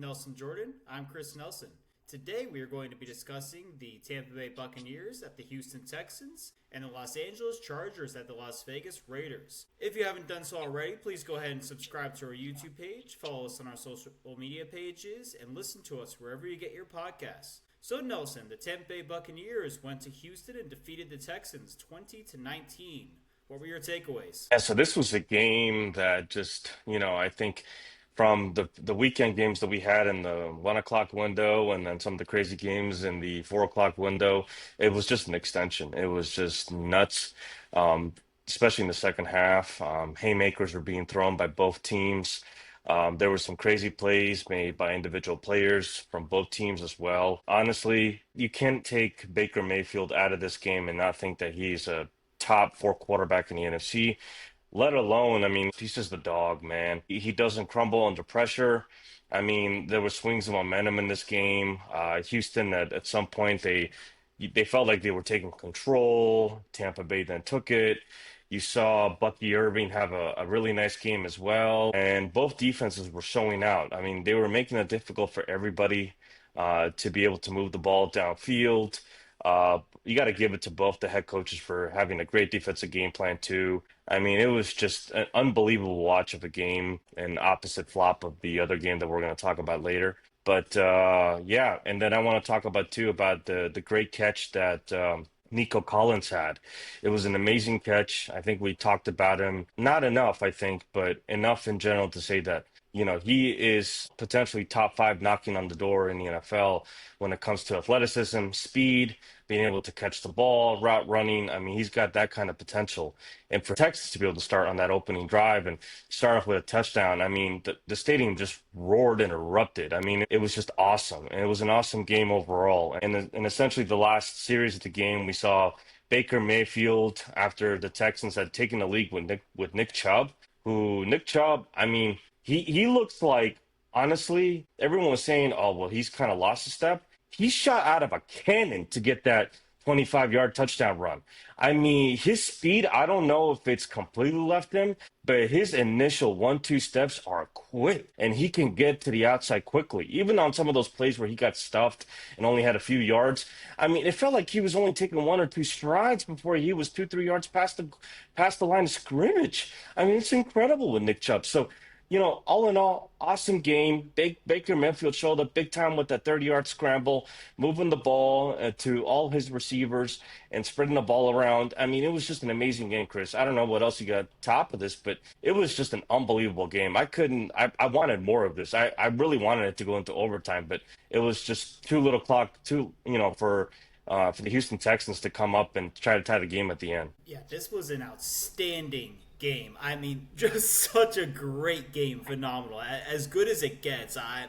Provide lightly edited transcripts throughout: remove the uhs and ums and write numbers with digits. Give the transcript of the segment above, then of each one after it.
Nelson Jordan. I'm Chris Nelson. Today we are going to be discussing the Tampa Bay Buccaneers at the Houston Texans and the Los Angeles Chargers at the Las Vegas Raiders. If you haven't done so already, please go ahead and subscribe to our YouTube page, follow us on our social media pages, and listen to us wherever you get your podcasts. So Nelson, the Tampa Bay Buccaneers went to Houston and defeated the Texans 20-19. What were your takeaways? Yeah, so this was a game that just, I think from the weekend games that we had in the 1 o'clock window and then some of the crazy games in the 4 o'clock window, it was just an extension. It was just nuts, um, especially in the second half. Haymakers were being thrown by both teams. There were some crazy plays made by individual players from both teams as well. Honestly, you can't take Baker Mayfield out of this game and not think that he's a top four quarterback in the NFC. Let alone, he's just a dog, man. He doesn't crumble under pressure. There were swings of momentum in this game. Houston, at some point, they felt like they were taking control. Tampa Bay then took it. You saw Bucky Irving have a really nice game as well, and both defenses were showing out. They were making it difficult for everybody to be able to move the ball downfield. You got to give it to both the head coaches for having a great defensive game plan too. It was just an unbelievable watch of a game, an opposite flop of the other game that we're going to talk about later. But yeah, and then I want to talk about too about the great catch that Nico Collins had. It was an amazing catch. I think we talked about him not enough, I think, but enough in general to say that he is potentially top five knocking on the door in the NFL when it comes to athleticism, speed, being able to catch the ball, route running. He's got that kind of potential. And for Texas to be able to start on that opening drive and start off with a touchdown, the stadium just roared and erupted. It was just awesome. And it was an awesome game overall. And essentially the last series of the game, we saw Baker Mayfield after the Texans had taken the lead with Nick Chubb, who Nick Chubb, he looks like, honestly, everyone was saying, oh, well, he's kind of lost a step. He shot out of a cannon to get that 25-yard touchdown run. His speed, I don't know if it's completely left him, but his initial 1-2 steps are quick, and he can get to the outside quickly. Even on some of those plays where he got stuffed and only had a few yards, it felt like he was only taking 1 or 2 strides before he was 2-3 yards past the line of scrimmage. It's incredible with Nick Chubb. So, all in all, awesome game. Baker Mayfield showed up big time with that 30-yard scramble, moving the ball to all his receivers and spreading the ball around. It was just an amazing game, Chris. I don't know what else you got top of this, but it was just an unbelievable game. I wanted more of this. I really wanted it to go into overtime, but it was just too little clock, for the Houston Texans to come up and try to tie the game at the end. Yeah, this was an outstanding game. Just such a great game. Phenomenal. As good as it gets. I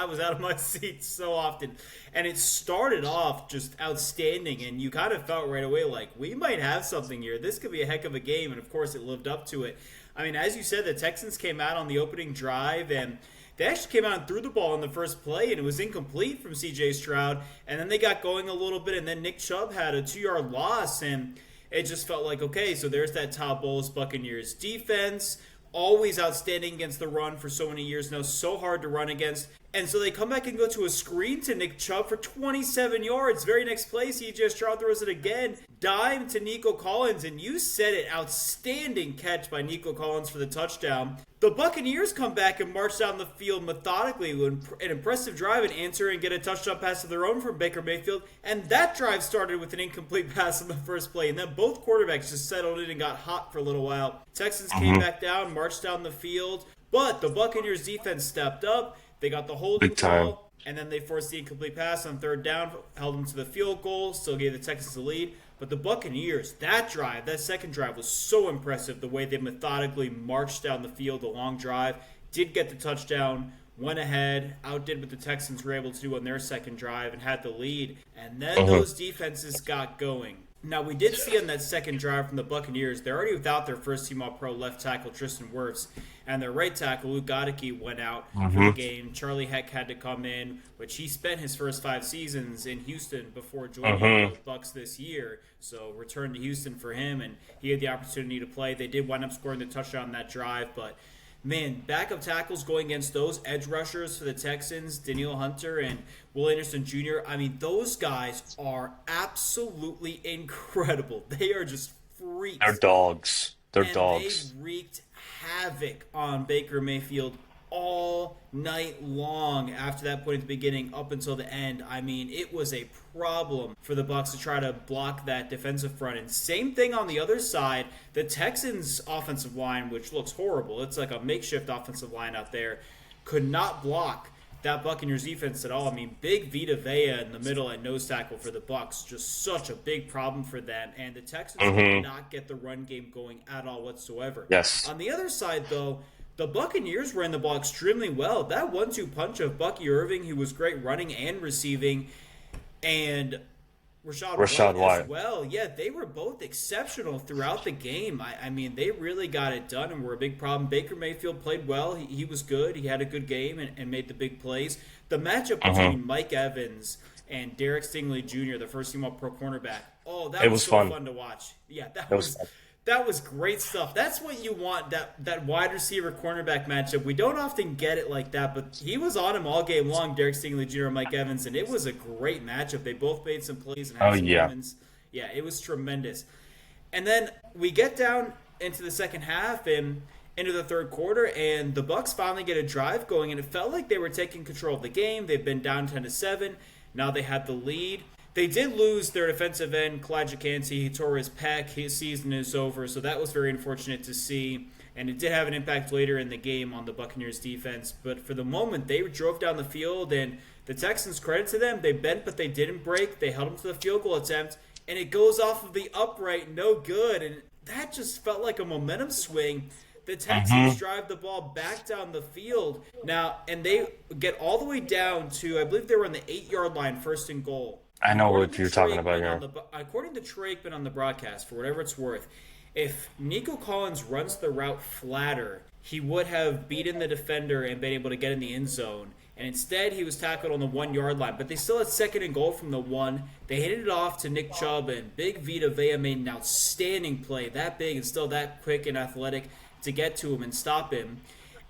was out of my seat so often. And it started off just outstanding. And you kind of felt right away like, we might have something here. This could be a heck of a game. And of course, it lived up to it. As you said, the Texans came out on the opening drive and they actually came out and threw the ball in the first play, and it was incomplete from C.J. Stroud. And then they got going a little bit, and then Nick Chubb had a 2-yard loss, and it just felt like, okay, so there's that Todd Bowles Buccaneers defense, always outstanding against the run for so many years now, so hard to run against. And so they come back and go to a screen to Nick Chubb for 27 yards. Very next play, C.J. Stroud throws it again. Dime to Nico Collins, and you said it, outstanding catch by Nico Collins for the touchdown. The Buccaneers come back and march down the field methodically with an impressive drive and answer and get a touchdown pass of their own from Baker Mayfield. And that drive started with an incomplete pass on the first play. And then both quarterbacks just settled in and got hot for a little while. Texans came back down, marched down the field. But the Buccaneers defense stepped up. They got the holding Big time. call. And then they forced the incomplete pass on third down, held them to the field goal, still gave the Texans the lead. But the Buccaneers, that second drive was so impressive, the way they methodically marched down the field, the long drive, did get the touchdown, went ahead, outdid what the Texans were able to do on their second drive and had the lead. And then those defenses got going. Now, we did see on that second drive from the Buccaneers, they're already without their first-team All-Pro left tackle, Tristan Wirfs, and their right tackle, Luke Goedeke, went out for the game. Charlie Heck had to come in, which he spent his first 5 seasons in Houston before joining the Bucs this year. So, return to Houston for him, and he had the opportunity to play. They did wind up scoring the touchdown on that drive, but man, backup tackles going against those edge rushers for the Texans, Danielle Hunter and Will Anderson Jr. I mean, those guys are absolutely incredible. They are just They're freaks. dogs. They're And they dogs. wreaked havoc on Baker Mayfield all night long after that point at the beginning up until the end. I mean, it was a problem for the Bucs to try to block that defensive front. And same thing on the other side, the Texans offensive line, which looks horrible. It's like a makeshift offensive line out there, could not block that Buccaneers defense at all. I mean, big Vita Vea in the middle at nose tackle for the Bucs, just such a big problem for them. And the Texans could not get the run game going at all whatsoever. Yes. On the other side, though, the Buccaneers ran the ball extremely well. That 1-2 punch of Bucky Irving, who was great running and receiving, and Rashad White as White. well. Yeah, they were both exceptional throughout the game. I mean, they really got it done and were a big problem. Baker Mayfield played well. He was good. He had a good game and made the big plays. The matchup between Mike Evans and Derek Stingley Jr., the first team All-Pro cornerback, oh, that It was was so fun. fun to watch. Yeah, It was fun. that was great stuff. That's what you want, that wide receiver cornerback matchup. We don't often get it like that, but he was on him all game long, Derek Stingley Jr. and Mike Evans, and it was a great matchup. They both made some plays and had Oh some yeah. moments. Yeah, it was tremendous. And then we get down into the second half and into the third quarter, and the Bucs finally get a drive going, and it felt like they were taking control of the game. They've been down 10-7. Now they had the lead. They did lose their defensive end, Kalijah Kancey. He tore his pec. His season is over, so that was very unfortunate to see. And it did have an impact later in the game on the Buccaneers defense. But for the moment, they drove down the field, and the Texans, credit to them, they bent but they didn't break. They held them to the field goal attempt, and it goes off of the upright, no good. And that just felt like a momentum swing. The Texans drive the ball back down the field now, and they get all the way down to, I believe they were on the 8-yard line, first and goal. I know According what to you're talking about Trakeman here. according to Trakeman on the broadcast, for whatever it's worth, if Nico Collins runs the route flatter, he would have beaten the defender and been able to get in the end zone. And instead, he was tackled on the 1-yard line. But they still had second and goal from the 1. They handed it off to Nick Chubb, and Big Vita Vea made an outstanding play. That big and still that quick and athletic to get to him and stop him.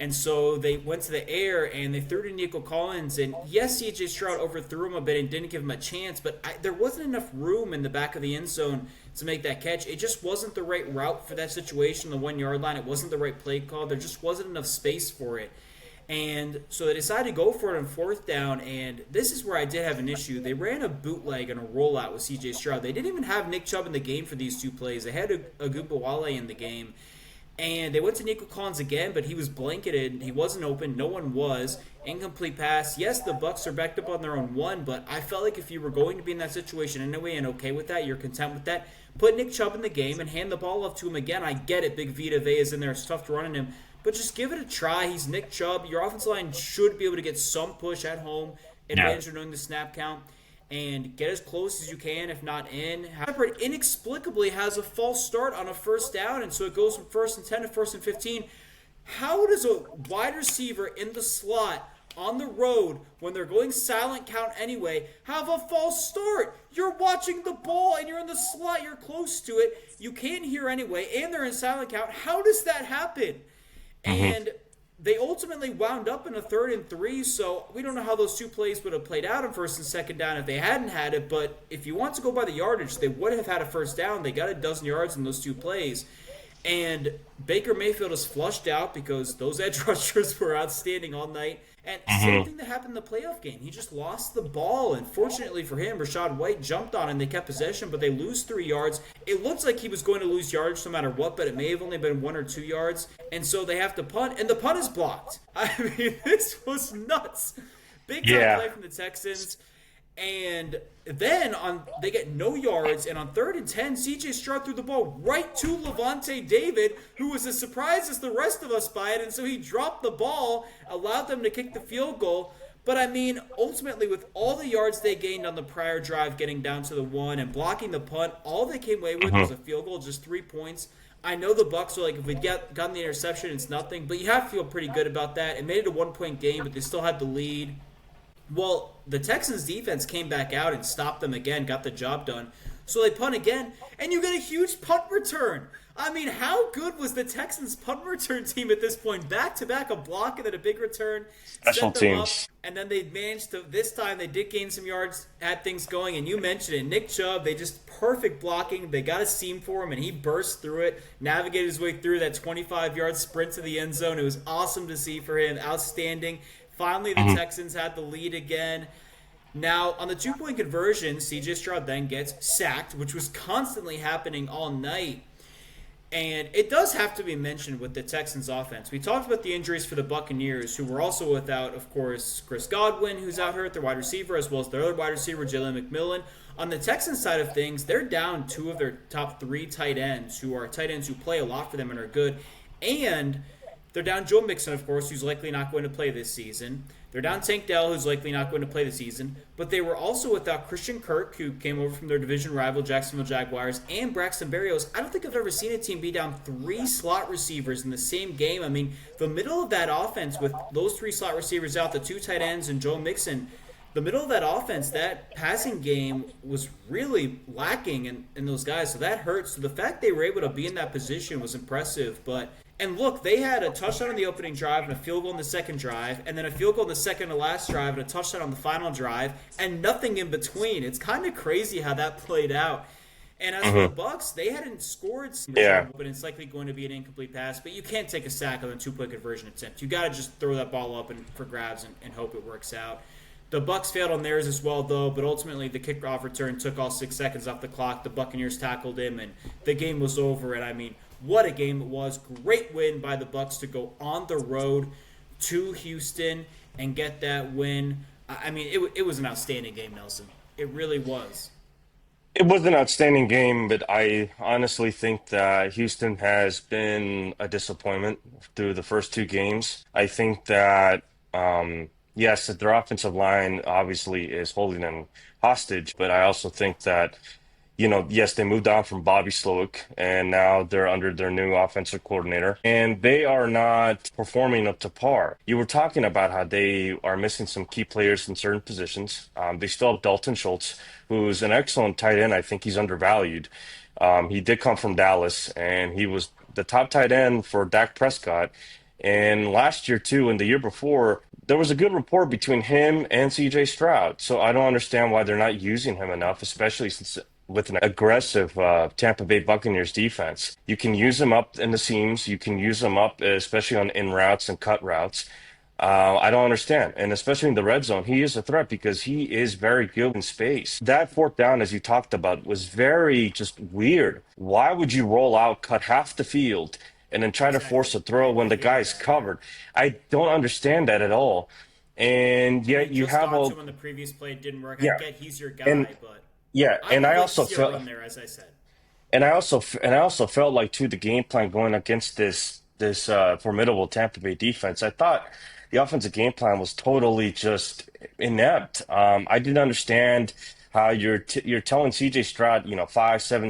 And so they went to the air, and they threw to Nico Collins. And yes, C.J. Stroud overthrew him a bit and didn't give him a chance, but there wasn't enough room in the back of the end zone to make that catch. It just wasn't the right route for that situation, the 1-yard line. It wasn't the right play call. There just wasn't enough space for it. And so they decided to go for it on fourth down, and this is where I did have an issue. They ran a bootleg and a rollout with C.J. Stroud. They didn't even have Nick Chubb in the game for these two plays. They had Agumbawale in the game. And they went to Nico Collins again, but he was blanketed. He wasn't open. No one was. Incomplete pass. Yes, the Bucs are backed up on their own 1, but I felt like if you were going to be in that situation anyway and okay with that, you're content with that, put Nick Chubb in the game and hand the ball off to him again. I get it. Big Vita Vea is in there. It's tough to run on him. But just give it a try. He's Nick Chubb. Your offensive line should be able to get some push at home, advantage of knowing the snap count, and get as close as you can, if not in. However, it inexplicably has a false start on a first down, and so it goes from first and 10 to first and 15. How does a wide receiver in the slot on the road, when they're going silent count anyway, have a false start? You're watching the ball, and you're in the slot. You're close to it. You can't hear anyway, and they're in silent count. How does that happen? And they ultimately wound up in a 3rd and 3, so we don't know how those two plays would have played out on first and second down if they hadn't had it, but if you want to go by the yardage, they would have had a first down. They got a dozen yards in those two plays. And Baker Mayfield is flushed out because those edge rushers were outstanding all night. And same thing that happened in the playoff game. He just lost the ball. And fortunately for him, Rashad White jumped on and they kept possession, but they lose 3 yards. It looks like he was going to lose yards no matter what, but it may have only been 1 or 2 yards. And so they have to punt, and the punt is blocked. I mean, this was nuts. Big time play from the Texans. And then they get no yards, and on 3rd and 10, C.J. Stroud threw the ball right to Levante David, who was as surprised as the rest of us by it, and so he dropped the ball, allowed them to kick the field goal. But, I mean, ultimately, with all the yards they gained on the prior drive, getting down to the 1 and blocking the punt, all they came away with was a field goal, just 3 points. I know the Bucs are like, if we gotten the interception, it's nothing, but you have to feel pretty good about that. It made it a 1-point game, but they still had the lead. Well, the Texans defense came back out and stopped them again, got the job done. So they punt again, and you get a huge punt return. I mean, how good was the Texans punt return team at this point? Back to back, a block and then a big return Special set them up. teams. And then they managed to, this time they did gain some yards, had things going. And you mentioned it, Nick Chubb, they just perfect blocking. They got a seam for him and he burst through it, navigated his way through that 25-yard sprint to the end zone. It was awesome to see for him. Outstanding. Finally, the Mhm. Texans had the lead again. Now, on the 2-point conversion, CJ Stroud then gets sacked, which was constantly happening all night. And it does have to be mentioned with the Texans offense. We talked about the injuries for the Buccaneers, who were also without, of course, Chris Godwin, who's out hurt, their wide receiver, as well as their other wide receiver, Jalen McMillan. On the Texans side of things, they're down two of their top three tight ends, who are tight ends who play a lot for them and are good. And they're down Joe Mixon, of course, who's likely not going to play this season. They're down Tank Dell, who's likely not going to play this season. But they were also without Christian Kirk, who came over from their division rival, Jacksonville Jaguars, and Braxton Berrios. I don't think I've ever seen a team be down three slot receivers in the same game. I mean, the middle of that offense with those three slot receivers out, the two tight ends and Joe Mixon, the middle of that offense, that passing game was really lacking in those guys. So that hurts. So the fact they were able to be in that position was impressive. And look, they had a touchdown on the opening drive and a field goal in the second drive, and then a field goal in the second to last drive and a touchdown on the final drive, and nothing in between. It's kind of crazy how that played out. And as for the Mhm. Bucks, they hadn't scored, Yeah. but it's likely going to be an incomplete pass. But you can't take a sack on a 2-point conversion attempt. You got to just throw that ball up for grabs and hope it works out. The Bucks failed on theirs as well, though, but ultimately the kickoff return took all 6 seconds off the clock. The Buccaneers tackled him, and the game was over. And I mean, what a game it was. Great win by the Bucks to go on the road to Houston and get that win. I mean, it was an outstanding game, Nelson. It really was. It was an outstanding game, but I honestly think that Houston has been a disappointment through the first two games. I think that, yes, that their offensive line obviously is holding them hostage, but I also think that, yes, they moved on from Bobby Slowick, and now they're under their new offensive coordinator, and they are not performing up to par. You were talking about how they are missing some key players in certain positions. They still have Dalton Schultz, who's an excellent tight end. I think he's undervalued. He did come from Dallas, and he was the top tight end for Dak Prescott. And last year, too, and the year before, there was a good rapport between him and CJ Stroud. So I don't understand why they're not using him enough, especially since with an aggressive Tampa Bay Buccaneers defense. You can use him up in the seams. You can use him up, especially on in routes and cut routes. I don't understand. And especially in the red zone, he is a threat because he is very good in space. That fourth down, as you talked about, was very just weird. Why would you roll out, cut half the field, and then try to force Exactly. a throw when I the hated guy's that. Yeah. covered? I don't understand that at all. And And they yet you just have got a to him on the previous play. It didn't work. I yeah, get he's your and guy, but yeah, I and would I like to also see a felt run there, as I said. and I also felt like too the game plan going against this formidable Tampa Bay defense. I thought the offensive game plan was totally just inept. I didn't understand how you're telling C.J. Stroud, 5, 7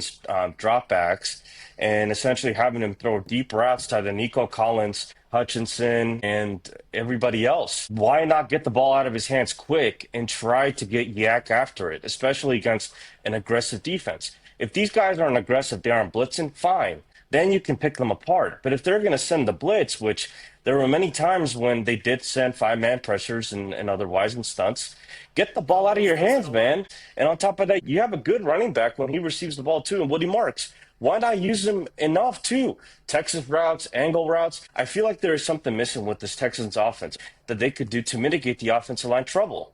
dropbacks, and essentially having him throw deep routes to the Nico Collins, Hutchinson, and everybody else. Why not get the ball out of his hands quick and try to get Yak after it, especially against an aggressive defense? If these guys aren't aggressive, they aren't blitzing, fine. Then you can pick them apart. But if they're going to send the blitz, which there were many times when they did send 5-man pressures and otherwise and stunts, get the ball Call out of those your guys out hands, a lot. man. And on top of that, you have a good running back when he receives the ball too, and Woody Marks. Why not use him enough too? Texas routes, angle routes. I feel like there is something missing with this Texans offense that they could do to mitigate the offensive line trouble.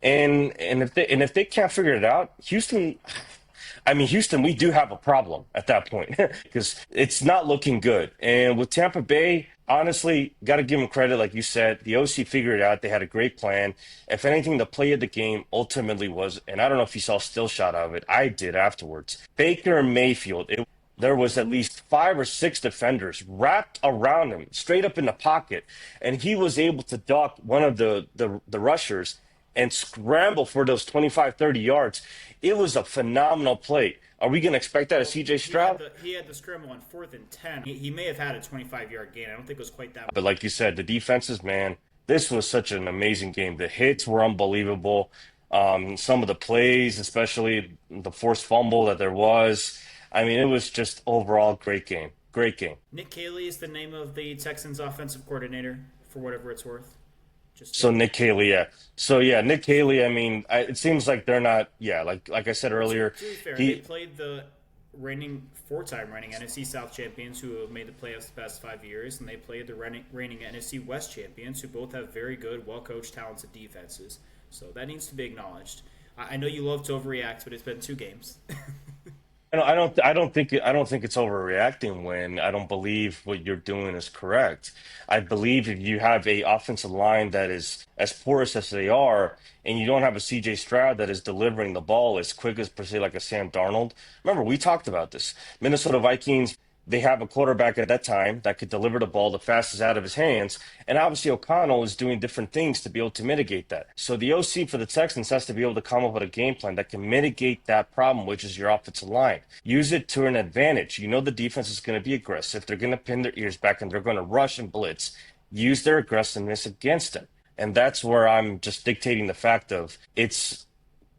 And if they can't figure it out, Houston, we do have a problem at that point because it's not looking good. And with Tampa Bay, honestly, got to give them credit. Like you said, the OC figured it out. They had a great plan. If anything, the play of the game ultimately was, and I don't know if you saw a still shot of it. I did afterwards. Baker Mayfield. There was at least 5 or 6 defenders wrapped around him, straight up in the pocket, and he was able to duck one of the rushers and scramble for those 25, 30 yards. It was a phenomenal play. Are we going to expect that of Well, CJ he had Stroud? the scramble on 4th and 10. He may have had a 25-yard gain. I don't think it was quite that. But like you said, the defenses, man, this was such an amazing game. The hits were unbelievable. Some of the plays, especially the forced fumble that there was. I mean, it was just overall great game. Great game. Nick Caley is the name of the Texans offensive coordinator, for whatever it's worth. Just So Nick Haley, yeah. So yeah, Nick Haley. I mean, it seems like they're not. Yeah, like I said well, earlier, to be fair, they he. played the reigning four-time reigning NFC South champions who have made the playoffs the past 5 years, and they played the reigning NFC West champions who both have very good, well-coached, talented defenses. So that needs to be acknowledged. I know you love to overreact, but it's been 2 games. I don't think it's overreacting when I don't believe what you're doing is correct. I believe if you have a offensive line that is as porous as they are, and you don't have a CJ Stroud that is delivering the ball as quick as per se like a Sam Darnold. Remember, we talked about this. Minnesota Vikings, they have a quarterback at that time that could deliver the ball the fastest out of his hands. And obviously, O'Connell is doing different things to be able to mitigate that. So the OC for the Texans has to be able to come up with a game plan that can mitigate that problem, which is your offensive line. Use it to an advantage. You know the defense is going to be aggressive. They're going to pin their ears back and they're going to rush and blitz. Use their aggressiveness against them. And that's where I'm just dictating the fact of it's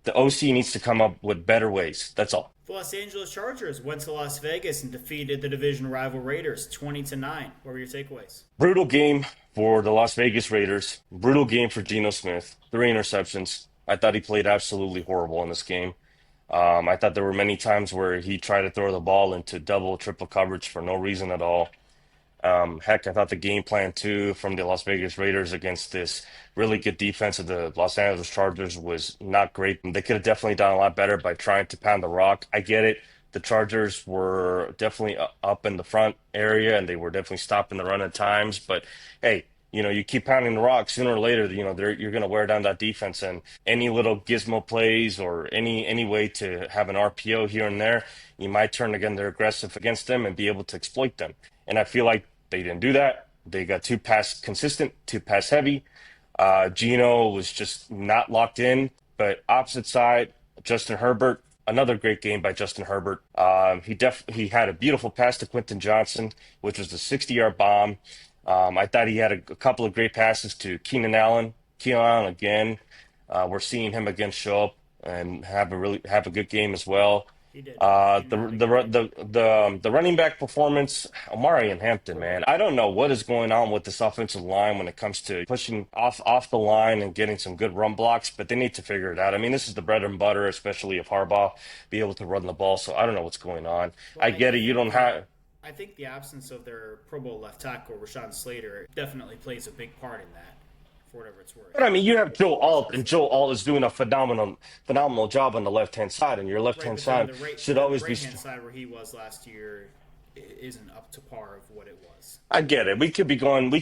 the OC needs to come up with better ways. That's all. The Los Angeles Chargers went to Las Vegas and defeated the division rival Raiders 20-9. What were your takeaways? Brutal game for the Las Vegas Raiders. Brutal game for Geno Smith. 3 interceptions. I thought he played absolutely horrible in this game. I thought there were many times where he tried to throw the ball into double, triple coverage for no reason at all. Heck, I thought the game plan too from the Las Vegas Raiders against this really good defense of the Los Angeles Chargers was not great. They could have definitely done a lot better by trying to pound the rock. I get it. The Chargers were definitely up in the front area and they were definitely stopping the run at times. But hey, you keep pounding the rock sooner or later, you're going to wear down that defense. And any little gizmo plays or any way to have an RPO here and there, you might turn again their aggressive against them and be able to exploit them. And I feel like they didn't do that. They got too pass consistent, too pass heavy. Geno was just not locked in. But opposite side, Justin Herbert, another great game by Justin Herbert. He had a beautiful pass to Quentin Johnson, which was a 60-yard bomb. I thought he had a couple of great passes to Keenan Allen. Keenan Allen again. We're seeing him again show up and have a good game as well. He did. He Uh, did the not have a the good ru- game. the running back performance, Omari and Hampton, man. I don't know what is going on with this offensive line when it comes to pushing off the line and getting some good run blocks, but they need to figure it out. I mean, this is the bread and butter, especially if Harbaugh be able to run the ball. So I don't know what's going on. Well, I get it. You don't have. I think the absence of their Pro Bowl left tackle Rashawn Slater definitely plays a big part in that, for whatever it's worth. But I mean, you have Joe Alt, Rashawn and Joe Slater. Alt is doing a phenomenal job on the left hand side, and your left Right, hand but then side should the always be. right hand side where he was last year isn't up to par of what it was. I get it. We can be going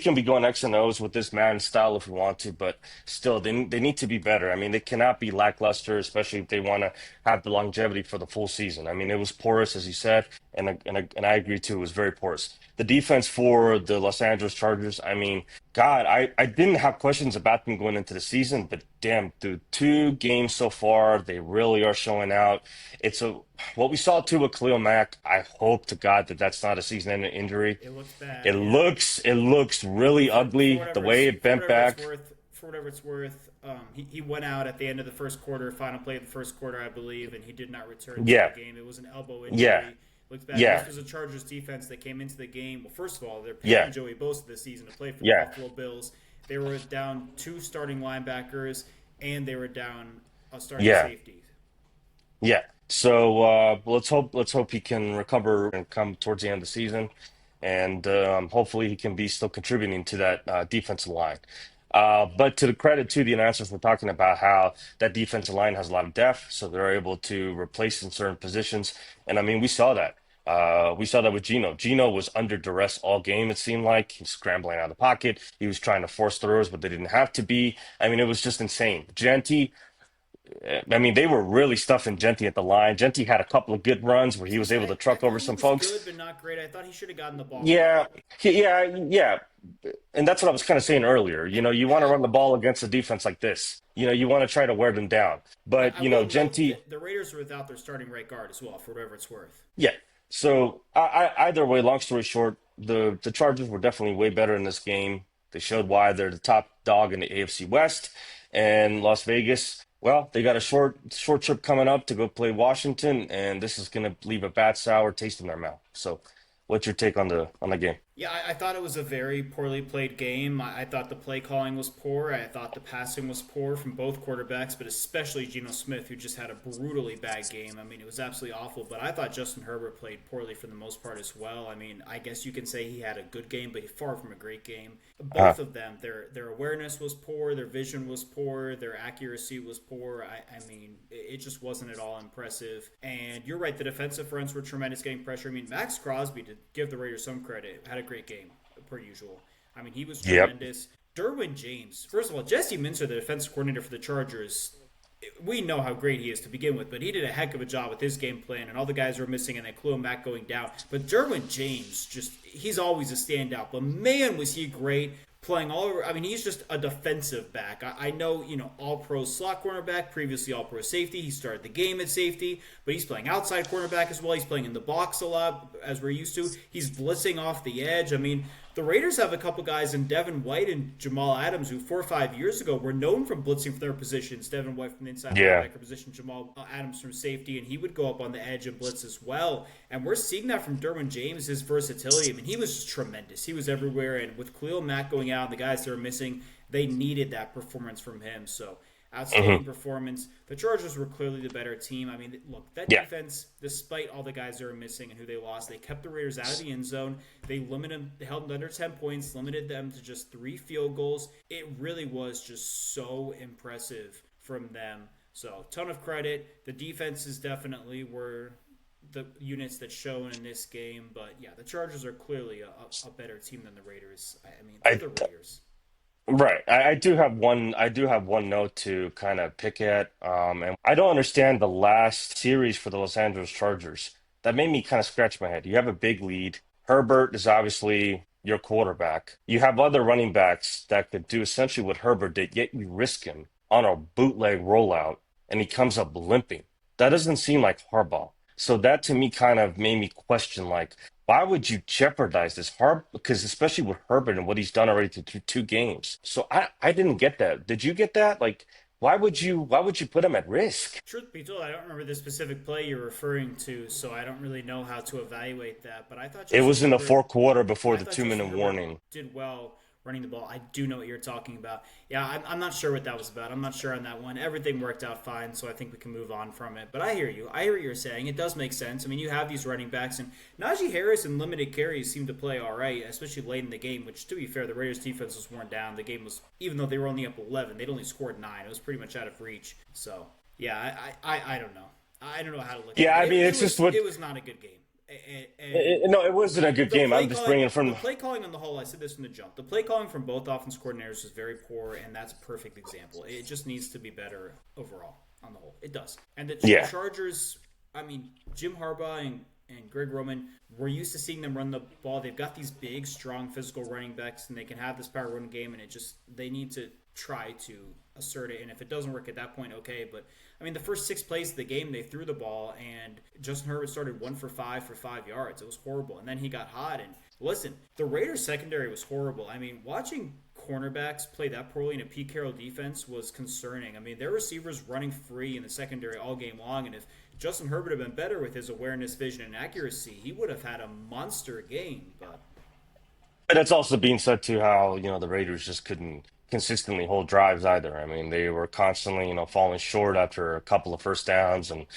X and O's with this Madden style if we want to, but still, they need to be better. I mean, they cannot be lackluster, especially if they want to have the longevity for the full season. I mean, it was porous, as you said, and I agree too. It was very porous. The defense for the Los Angeles Chargers. I mean, God, I didn't have questions about them going into the season, but damn, through 2 games so far, they really are showing out. It's a what we saw too with Khalil Mack. I hope to God that that's not a season-ending injury. It looks It bad, yeah. looks really ugly the way it bent back. For whatever it's worth, he went out at the end of the first quarter, final play of the first quarter, I believe, and he did not return to the Yeah, game. It was an elbow yeah, injury. Looks bad. yeah, This was a Chargers defense that came into the game. Well, first of all, they're paying yeah, Joey Bosa this season to play for the yeah, Buffalo Bills. They were down 2 starting linebackers, and they were down a starting yeah, safety. yeah. So let's hope he can recover and come towards the end of the season, and hopefully he can be still contributing to that defensive line. But to the credit to the announcers, we're talking about how that defensive line has a lot of depth, so they're able to replace in certain positions. And I mean, we saw that. We saw that with Geno. Geno was under duress all game, it seemed like. He was scrambling out of the pocket. He was trying to force throws, but they didn't have to be. I mean, it was just insane. I mean, they were really stuffing Genty at the line. Genty had a couple of good runs where he was See, able I, to I truck over thought he some was folks. good, but not great. I thought he should have gotten the ball more. Yeah, yeah. And that's what I was kind of saying earlier. You want to run the ball against a defense like this. You want to try to wear them down. But, I will note Genty, that the Raiders are without their starting right guard as well, for whatever it's worth. yeah. So either way, long story short, the Chargers were definitely way better in this game. They showed why they're the top dog in the AFC West, and Las Vegas. Well, they got a short trip coming up to go play Washington, and this is going to leave a bad sour taste in their mouth. So, what's your take on the game? Yeah, I thought it was a very poorly played game. I thought the play calling was poor. I thought the passing was poor from both quarterbacks, but especially Geno Smith, who just had a brutally bad game. I mean, it was absolutely awful, but I thought Justin Herbert played poorly for the most part as well. I mean, I guess you can say he had a good game, but far from a great game. Uh, Both of them, their awareness was poor, their vision was poor, their accuracy was poor. I mean, it just wasn't at all impressive. And you're right, the defensive fronts were tremendous getting pressure. I mean, Max Crosby, to give the Raiders some credit, had a great game per usual. I mean, he was yep. tremendous. Derwin James, first of all, Jesse Minter, the defensive coordinator for the Chargers, we know how great he is to begin with, but he did a heck of a job with his game plan, and all the guys were missing, and they Khalil Mack going down. But Derwin James, he's always a standout. But man, was he great playing all over. I mean, he's just a defensive back. I know, all pro slot cornerback, previously all pro safety. He started the game at safety, but he's playing outside cornerback as well. He's playing in the box a lot, as we're used to. He's blitzing off the edge. I mean, the Raiders have a couple guys in Devin White and Jamal Adams who 4 or 5 years ago were known from blitzing from their positions. Devin White from the inside Yeah. linebacker position, Jamal Adams from safety, and he would go up on the edge and blitz as well. And we're seeing that from Derwin James, his versatility. I mean, he was just tremendous. He was everywhere, and with Khalil Mack going out and the guys that were missing, they needed that performance from him. So outstanding performance. The Chargers were clearly the better team. I mean, look, that Yeah. defense, despite all the guys that were missing and who they lost, they kept the Raiders out of the end zone. They held them under 10 points, limited them to just 3 field goals. It really was just so impressive from them. So, ton of credit. The defenses definitely were the units that shown in this game, but yeah, the Chargers are clearly a better team than the Raiders. I mean, they're I the Raiders. Right. I do have one. I do have one note to kind of pick at. And I don't understand the last series for the Los Angeles Chargers. That made me kind of scratch my head. You have a big lead. Herbert is obviously your quarterback. You have other running backs that could do essentially what Herbert did, yet you risk him on a bootleg rollout, and he comes up limping. That doesn't seem like Harbaugh. So that to me kind of made me question, like, why would you jeopardize this hard? Because especially with Herbert and what he's done already through 2 games. So I didn't get that. Did you get that? Like, why would you put him at risk? Truth be told, I don't remember the specific play you're referring to, so I don't really know how to evaluate that. But I thought It Justin was in the Herbert fourth quarter before I the thought two Justin minute Herbert warning. did well running the ball. I do know what you're talking about. Yeah, I'm not sure what that was about. I'm not sure on that one. Everything worked out fine, so I think we can move on from it. But I hear you. I hear what you're saying. It does make sense. I mean, you have these running backs, and Najee Harris in limited carries seemed to play all right, especially late in the game, which, to be fair, the Raiders' defense was worn down. The game was, even though they were only up 11, they'd only scored 9. It was pretty much out of reach. So, yeah, I don't know. I don't know how to look Yeah, at I it. mean, It, it's it just was what. it was not a good game. And No, it wasn't a good game. I'm just bringing the from. play calling on the whole, I said this from the jump. The play calling from both offense coordinators was very poor, and that's a perfect example. It just needs to be better overall on the whole. It does. And the Yeah. Chargers, I mean, Jim Harbaugh and Greg Roman, we're used to seeing them run the ball. They've got these big, strong, physical running backs, and they can have this power run game, and they need to try to assert it. And if it doesn't work at that point, okay. But I mean, the first 6 plays of the game, they threw the ball, and Justin Herbert started 1 for 5 for 5 yards. It was horrible. And then he got hot. And listen, the Raiders secondary was horrible. I mean, watching cornerbacks play that poorly in a Pete Carroll defense was concerning. I mean, their receivers running free in the secondary all game long, and if Justin Herbert had been better with his awareness, vision, and accuracy, he would have had a monster game. But But that's also being said to how, the Raiders just couldn't consistently hold drives either. I mean, they were constantly, falling short after a couple of first downs and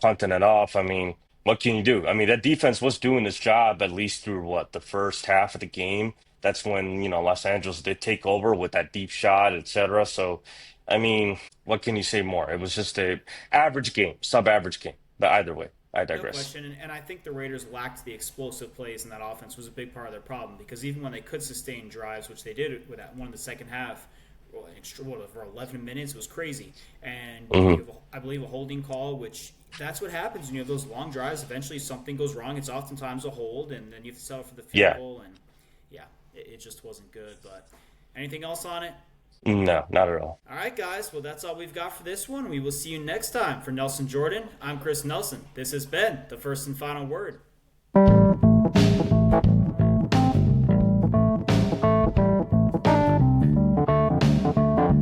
punting it off. I mean, what can you do? I mean, that defense was doing its job at least through what, the first half of the game. That's when, Los Angeles did take over with that deep shot, etc. So, I mean, what can you say more? It was just a average game, sub-average game. But either way, I no digress. question, and I think the Raiders lacked the explosive plays in that offense was a big part of their problem because even when they could sustain drives, which they did with that one in the second half, well, for 11 minutes, it was crazy. And Hmm. I believe a holding call, which that's what happens when you have those long drives. Eventually, something goes wrong. It's oftentimes a hold, and then you have to settle for the field Yeah, goal. And yeah, it just wasn't good. But anything else on it? no, not at all. All right, guys. Well, that's all we've got for this one. We will see you next time. For Nelson Jordan, I'm Chris Nelson. This has been the first and final word.